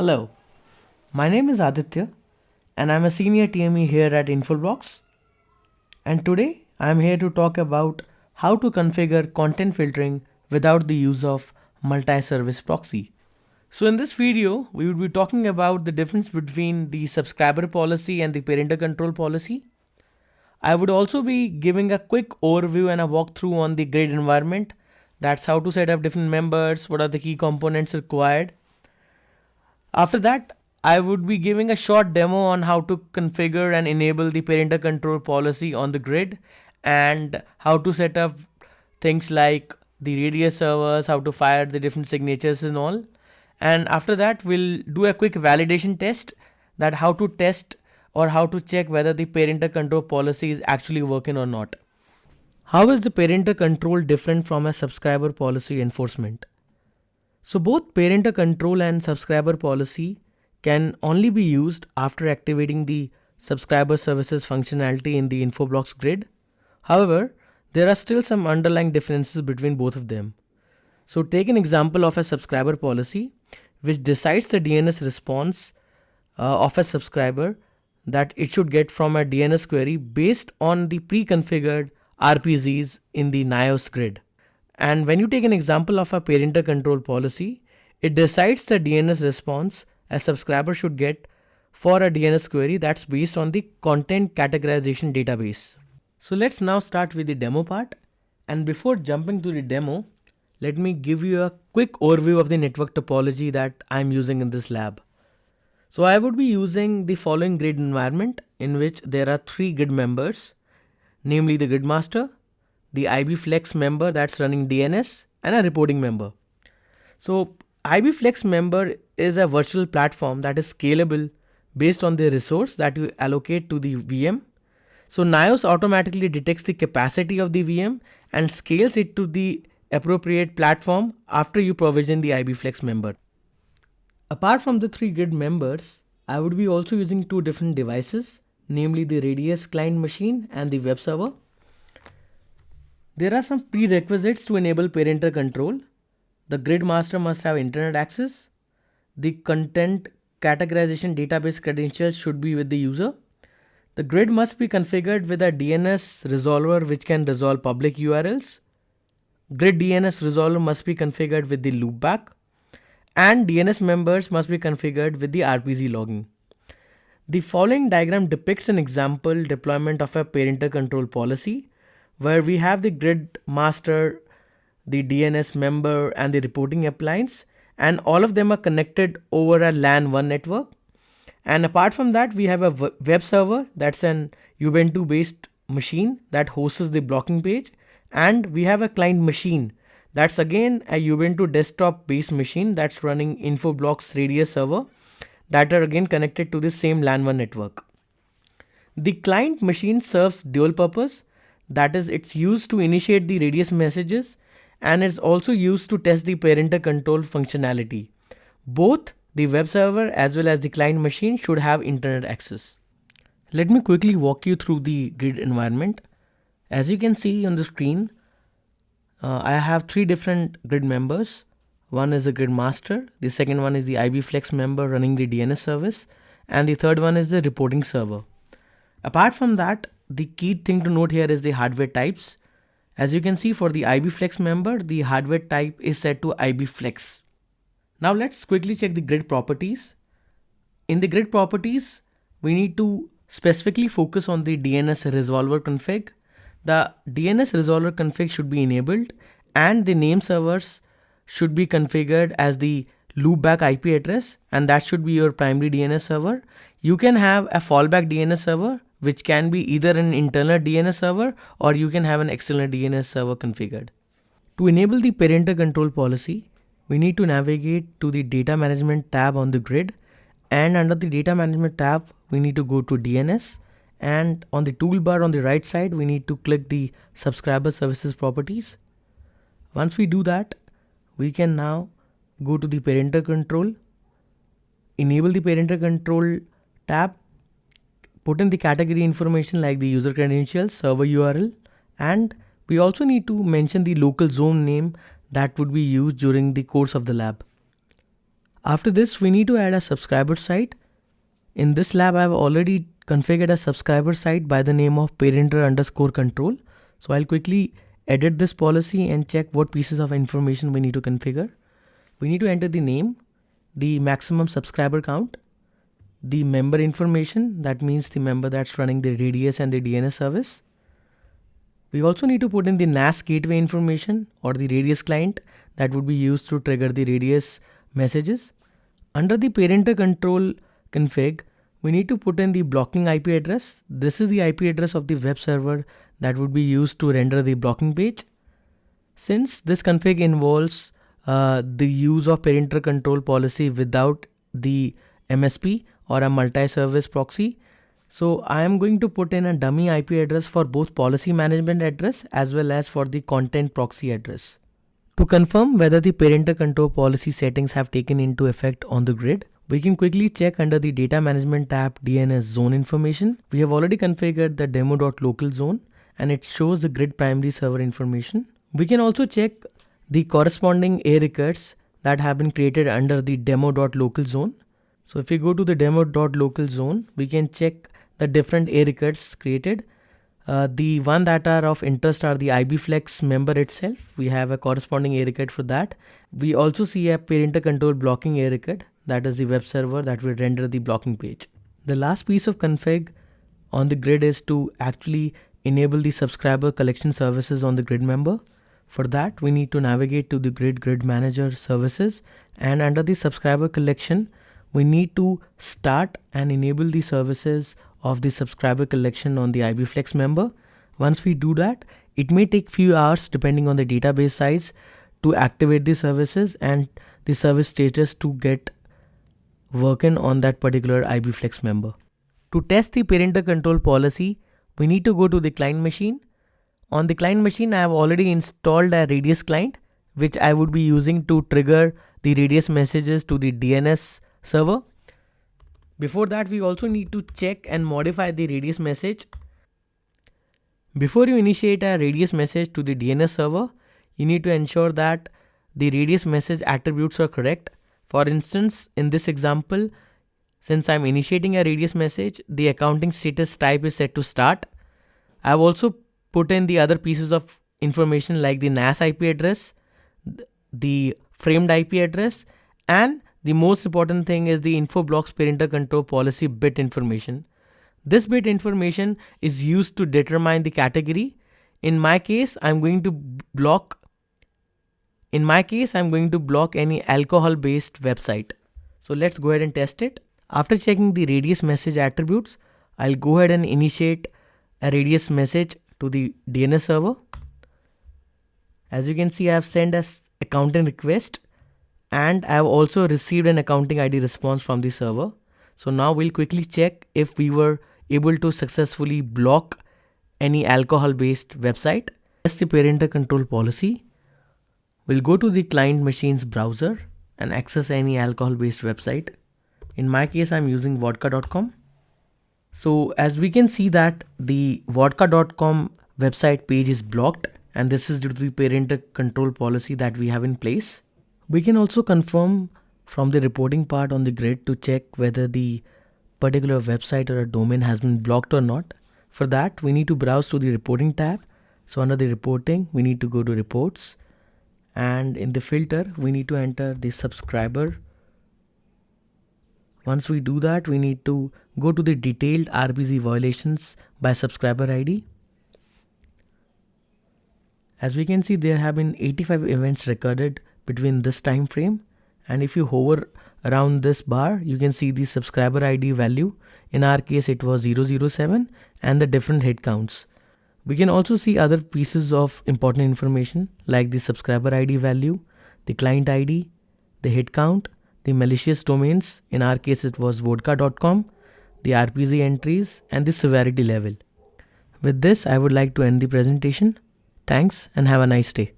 Hello, my name is Aditya and I'm a senior TME here at Infoblox. And today I'm here to talk about how to configure content filtering without the use of multi-service proxy. So in this video, we will be talking about the difference between the subscriber policy and the parental control policy. I would also be giving a quick overview and a walkthrough on the grid environment. That's how to set up different members, what are the key components required. After that, I would be giving a short demo on how to configure and enable the parental control policy on the grid and how to set up things like the radius servers, how to fire the different signatures and all. And after that, we'll do a quick validation test, that how to test or how to check whether the parental control policy is actually working or not. How is the parental control different from a subscriber policy enforcement? So both parental control and subscriber policy can only be used after activating the subscriber services functionality in the Infoblox grid. However, there are still some underlying differences between both of them. So take an example of a subscriber policy which decides the DNS response of a subscriber that it should get from a DNS query based on the pre-configured RPZs in the NIOS grid. And when you take an example of a parental control policy, it decides the DNS response a subscriber should get for a DNS query that's based on the content categorization database. So let's now start with the demo part. And before jumping to the demo, let me give you a quick overview of the network topology that I'm using in this lab. So I would be using the following grid environment in which there are 3 grid members, namely the grid master, the IBflex member that's running DNS, and a reporting member. So IBflex member is a virtual platform that is scalable based on the resource that you allocate to the VM. So NIOS automatically detects the capacity of the VM and scales it to the appropriate platform after you provision the IBflex member. Apart from the 3 grid members, I would be also using 2 different devices, namely the Radius client machine and the web server. There are some prerequisites to enable parental control. The grid master must have internet access. The content categorization database credentials should be with the user. The grid must be configured with a DNS resolver which can resolve public URLs. Grid DNS resolver must be configured with the loopback. And DNS members must be configured with the RPZ logging. The following diagram depicts an example deployment of a parental control policy where we have the grid master, the DNS member, and the reporting appliance, and all of them are connected over a LAN 1 network. And apart from that, we have a web server that's an Ubuntu based machine that hosts the blocking page, and we have a client machine that's again a Ubuntu desktop based machine that's running Infoblox Radius server that are again connected to the same LAN 1 network. The client machine serves dual purpose, that is, it's used to initiate the Radius messages and it's also used to test the parental control functionality. Both the web server as well as the client machine should have internet access. Let me quickly walk you through the grid environment. As you can see on the screen, I have 3 different grid members. One is the grid master, the second one is the IBflex member running the DNS service, and the third one is the reporting server. Apart from that, the key thing to note here is the hardware types. As you can see, for the IBflex member, the hardware type is set to IBflex. Now let's quickly check the grid properties. In the grid properties, we need to specifically focus on the DNS resolver config. The DNS resolver config should be enabled and the name servers should be configured as the loopback IP address, and that should be your primary DNS server. You can have a fallback DNS server which can be either an internal DNS server or you can have an external DNS server configured. To enable the parental control policy, we need to navigate to the data management tab on the grid, and under the data management tab we need to go to DNS, and on the toolbar on the right side we need to click the subscriber services properties. Once we do that, we can now go to the parental control, enable the parental control tab, put in the category information like the user credentials, server URL, and we also need to mention the local zone name that would be used during the course of the lab. After this, we need to add a subscriber site. In this lab, I've already configured a subscriber site by the name of parinter_control. So I'll quickly edit this policy and check what pieces of information we need to configure. We need to enter the name, the maximum subscriber count, the member information, that means the member that's running the Radius and the DNS service. We also need to put in the NAS gateway information or the Radius client that would be used to trigger the Radius messages. Under the parental control config, we need to put in the blocking IP address. This is the IP address of the web server that would be used to render the blocking page. Since this config involves the use of parental control policy without the MSP or a multi-service proxy, so I am going to put in a dummy IP address for both policy management address as well as for the content proxy address. To confirm whether the parental control policy settings have taken into effect on the grid, we can quickly check under the data management tab DNS zone information. We have already configured the demo.local zone and it shows the grid primary server information. We can also check the corresponding A records that have been created under the demo.local zone. So if we go to the demo.local zone, we can check the different A records created. The one that are of interest are the IBflex member itself. We have a corresponding A record for that. We also see a parental control blocking A record, that is the web server that will render the blocking page. The last piece of config on the grid is to actually enable the subscriber collection services on the grid member. For that, we need to navigate to the grid manager services, and under the subscriber collection, we need to start and enable the services of the subscriber collection on the IBflex member. Once we do that, it may take few hours depending on the database size to activate the services and the service status to get working on that particular IBflex member. To test the parental control policy, we need to go to the client machine. On the client machine, I have already installed a Radius client, which I would be using to trigger the Radius messages to the DNS server. Before that, we also need to check and modify the Radius message. Before you initiate a Radius message to the DNS server, you need to ensure that the Radius message attributes are correct. For instance, in this example, since I'm initiating a Radius message, the accounting status type is set to start. I've also put in the other pieces of information like the NAS IP address, the framed IP address, and the most important thing is the Infoblox parental control policy bit information. This bit information is used to determine the category. In my case, I'm going to block any alcohol-based website. So let's go ahead and test it. After checking the Radius message attributes, I'll go ahead and initiate a Radius message to the DNS server. As you can see, I have sent an accounting request and I have also received an accounting ID response from the server. So now we'll quickly check if we were able to successfully block any alcohol-based website. Test the parental control policy. We'll go to the client machine's browser and access any alcohol-based website. In my case, I'm using vodka.com. So as we can see that the vodka.com website page is blocked, and this is due to the parental control policy that we have in place. We can also confirm from the reporting part on the grid to check whether the particular website or a domain has been blocked or not. For that, we need to browse to the reporting tab. So under the reporting, we need to go to reports, and in the filter, we need to enter the subscriber. Once we do that, we need to go to the detailed RPC violations by subscriber ID. As we can see, there have been 85 events recorded between this time frame, and if you hover around this bar, you can see the subscriber ID value. In our case, it was 007 and the different hit counts. We can also see other pieces of important information like the subscriber ID value, the client ID, the hit count, the malicious domains. In our case, it was vodka.com, the RPC entries, and the severity level. With this, I would like to end the presentation. Thanks and have a nice day.